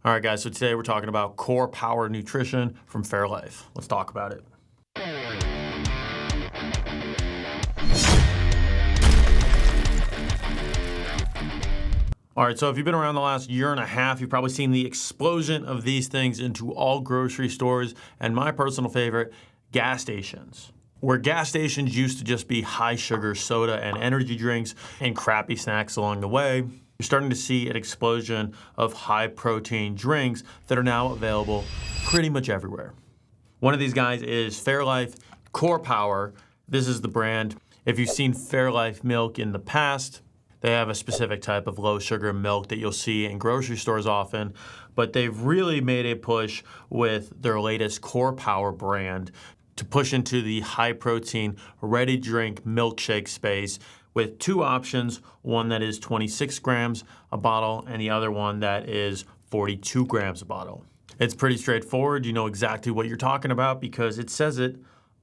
All right, guys, so today we're talking about Core Power Nutrition from Fairlife. Let's talk about it. All right, so if you've been around the last year and a half, you've probably seen the explosion of these things into all grocery stores and my personal favorite, gas stations. Where gas stations used to just be high sugar soda and energy drinks and crappy snacks along the way, you're starting to see an explosion of high protein drinks that are now available pretty much everywhere. One of these guys is Fairlife Core Power. This is the brand. If you've seen Fairlife milk in the past, they have a specific type of low sugar milk that you'll see in grocery stores often, but they've really made a push with their latest Core Power brand to push into the high protein, ready drink milkshake space with two options, one that is 26 grams a bottle and the other one that is 42 grams a bottle. It's pretty straightforward. You know exactly what you're talking about because it says it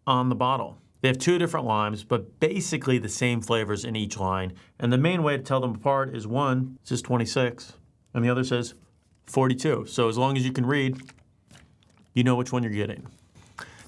on the bottle. They have two different lines, but basically the same flavors in each line. And the main way to tell them apart is one says 26 and the other says 42. So as long as you can read, you know which one you're getting.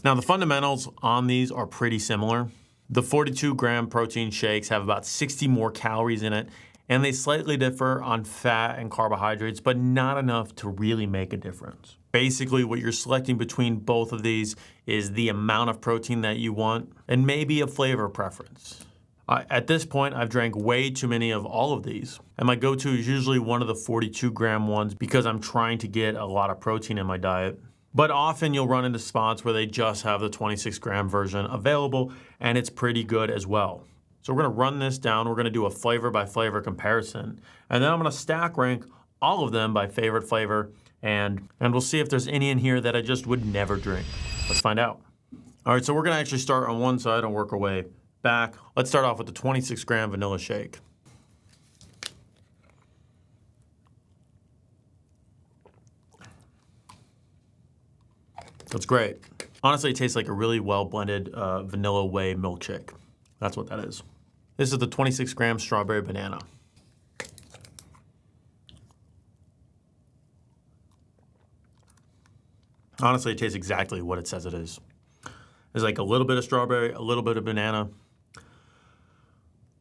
Now the fundamentals on these are pretty similar. The 42 gram protein shakes have about 60 more calories in it, and they slightly differ on fat and carbohydrates, but not enough to really make a difference. Basically, what you're selecting between both of these is the amount of protein that you want and maybe a flavor preference. At this point, I've drank way too many of all of these, and my go-to is usually one of the 42 gram ones because I'm trying to get a lot of protein in my diet. But often you'll run into spots where they just have the 26 gram version available, and it's pretty good as well. So we're gonna run this down, we're gonna do a flavor by flavor comparison, and then I'm gonna stack rank all of them by favorite flavor, and we'll see if there's any in here that I just would never drink. Let's find out. All right, so we're gonna actually start on one side and work our way back. Let's start off with the 26 gram vanilla shake. That's great. Honestly, it tastes like a really well-blended vanilla whey milkshake. That's what that is. This is the 26 gram strawberry banana. Honestly, it tastes exactly what it says it is. There's like a little bit of strawberry, a little bit of banana.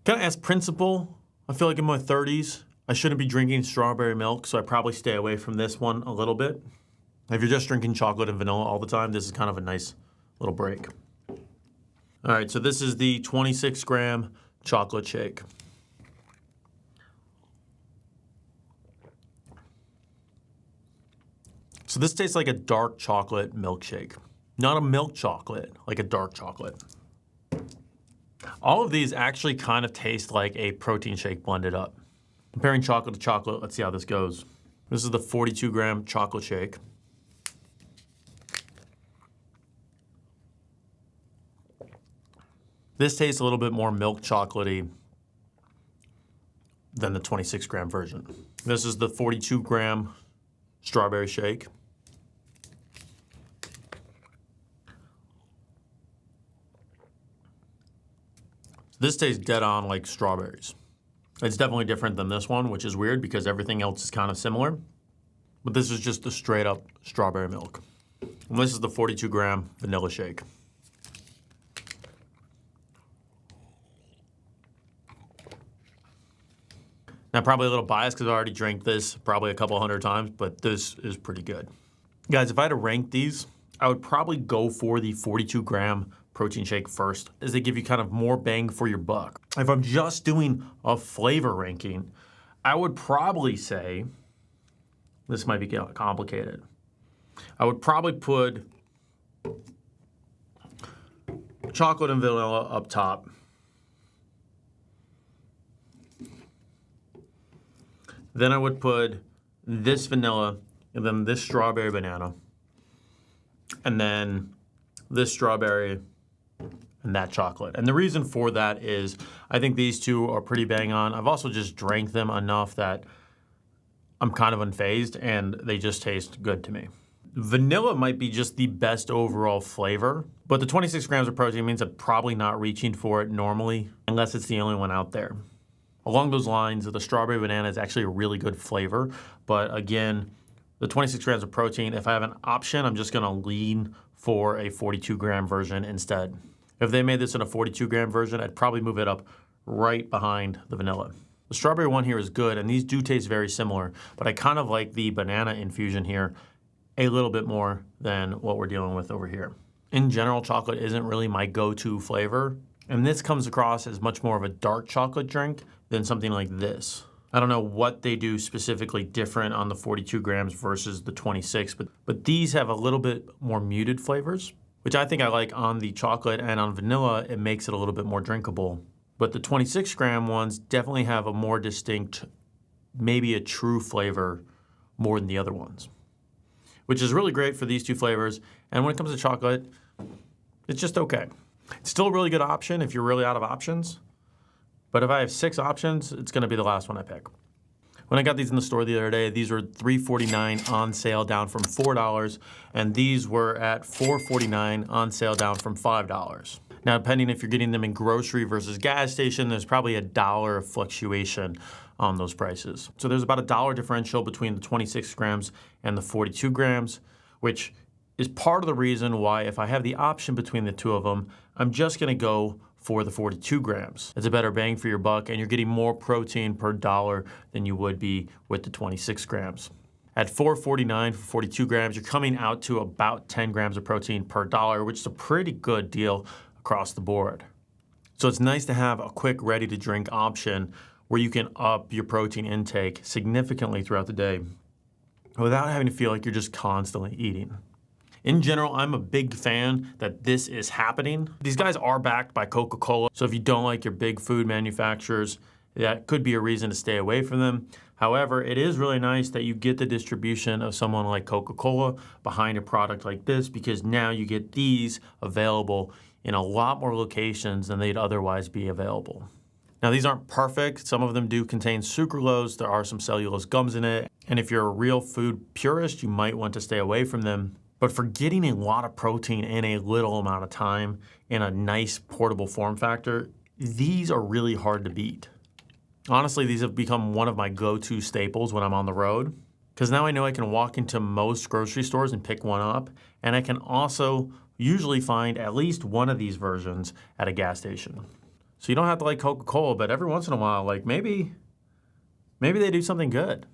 Kind of as principle, I feel like in my 30s, I shouldn't be drinking strawberry milk, so I probably stay away from this one a little bit. If you're just drinking chocolate and vanilla all the time, this is kind of a nice little break. All right, so this is the 26 gram chocolate shake. So this tastes like a dark chocolate milkshake. Not a milk chocolate, like a dark chocolate. All of these actually kind of taste like a protein shake blended up. Comparing chocolate to chocolate, let's see how this goes. This is the 42 gram chocolate shake. This tastes a little bit more milk chocolatey than the 26 gram version. This is the 42 gram strawberry shake. This tastes dead on like strawberries. It's definitely different than this one, which is weird because everything else is kind of similar. But this is just the straight up strawberry milk. And this is the 42 gram vanilla shake. Now, probably a little biased because I already drank this probably a couple hundred times, but this is pretty good. Guys, if I had to rank these, I would probably go for the 42 gram protein shake first, as they give you kind of more bang for your buck. If I'm just doing a flavor ranking, I would probably say, this might be complicated. I would probably put chocolate and vanilla up top. Then I would put this vanilla, and then this strawberry banana, and then this strawberry, and that chocolate. And the reason for that is I think these two are pretty bang on. I've also just drank them enough that I'm kind of unfazed, and they just taste good to me. Vanilla might be just the best overall flavor, but the 26 grams of protein means I'm probably not reaching for it normally, unless it's the only one out there. Along those lines, the strawberry banana is actually a really good flavor, but again, the 26 grams of protein. If I have an option, I'm just gonna lean for a 42 gram version instead. If they made this in a 42 gram version, I'd probably move it up right behind the vanilla. The strawberry one here is good, and these do taste very similar, but I kind of like the banana infusion here a little bit more than what we're dealing with over here. In general, chocolate isn't really my go-to flavor, and this comes across as much more of a dark chocolate drink than something like this. I don't know what they do specifically different on the 42 grams versus the 26, but these have a little bit more muted flavors, which I think I like on the chocolate, and on vanilla, it makes it a little bit more drinkable. But the 26 gram ones definitely have a more distinct, maybe a true flavor more than the other ones, which is really great for these two flavors. And when it comes to chocolate, it's just okay. It's still a really good option if you're really out of options. But if I have 6 options, it's gonna be the last one I pick. When I got these in the store the other day, these were $3.49 on sale, down from $4, and these were at $4.49 on sale, down from $5. Now, depending if you're getting them in grocery versus gas station, there's probably $1 of fluctuation on those prices. So there's about $1 differential between the 26 grams and the 42 grams, which is part of the reason why if I have the option between the two of them, I'm just gonna go for the 42 grams. It's a better bang for your buck, and you're getting more protein per dollar than you would be with the 26 grams. At $4.49 for 42 grams, you're coming out to about 10 grams of protein per dollar, which is a pretty good deal across the board. So it's nice to have a quick, ready-to-drink option where you can up your protein intake significantly throughout the day without having to feel like you're just constantly eating. In general, I'm a big fan that this is happening. These guys are backed by Coca-Cola, so if you don't like your big food manufacturers, that could be a reason to stay away from them. However, it is really nice that you get the distribution of someone like Coca-Cola behind a product like this, because now you get these available in a lot more locations than they'd otherwise be available. Now, these aren't perfect. Some of them do contain sucralose. There are some cellulose gums in it. And if you're a real food purist, you might want to stay away from them. But for getting a lot of protein in a little amount of time in a nice portable form factor, these are really hard to beat. Honestly, these have become one of my go-to staples when I'm on the road, because now I know I can walk into most grocery stores and pick one up, and I can also usually find at least one of these versions at a gas station. So you don't have to like Coca-Cola, but every once in a while, like maybe they do something good.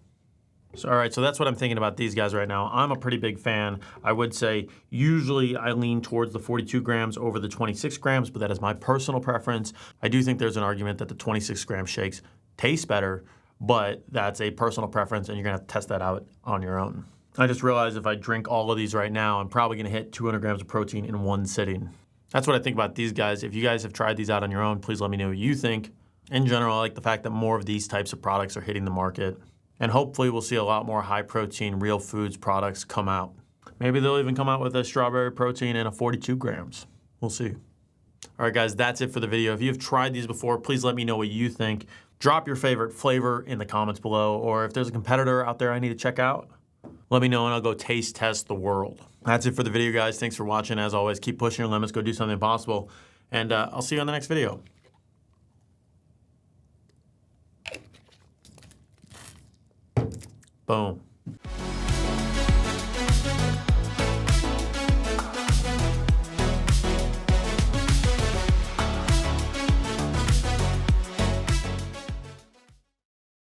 So, all right, so that's what I'm thinking about these guys right now. I'm a pretty big fan. I would say usually I lean towards the 42 grams over the 26 grams, but that is my personal preference. I do think there's an argument that the 26 gram shakes taste better, but that's a personal preference, and you're gonna have to test that out on your own. I just realized if I drink all of these right now, I'm probably gonna hit 200 grams of protein in one sitting. That's what I think about these guys. If you guys have tried these out on your own, please let me know what you think. In general, I like the fact that more of these types of products are hitting the market. And hopefully we'll see a lot more high protein, real foods products come out. Maybe they'll even come out with a strawberry protein in a 42 grams. We'll see. All right, guys, that's it for the video. If you've tried these before, please let me know what you think. Drop your favorite flavor in the comments below, or if there's a competitor out there I need to check out, let me know and I'll go taste test the world. That's it for the video, guys. Thanks for watching. As always, keep pushing your limits, go do something possible, and I'll see you on the next video. Boom.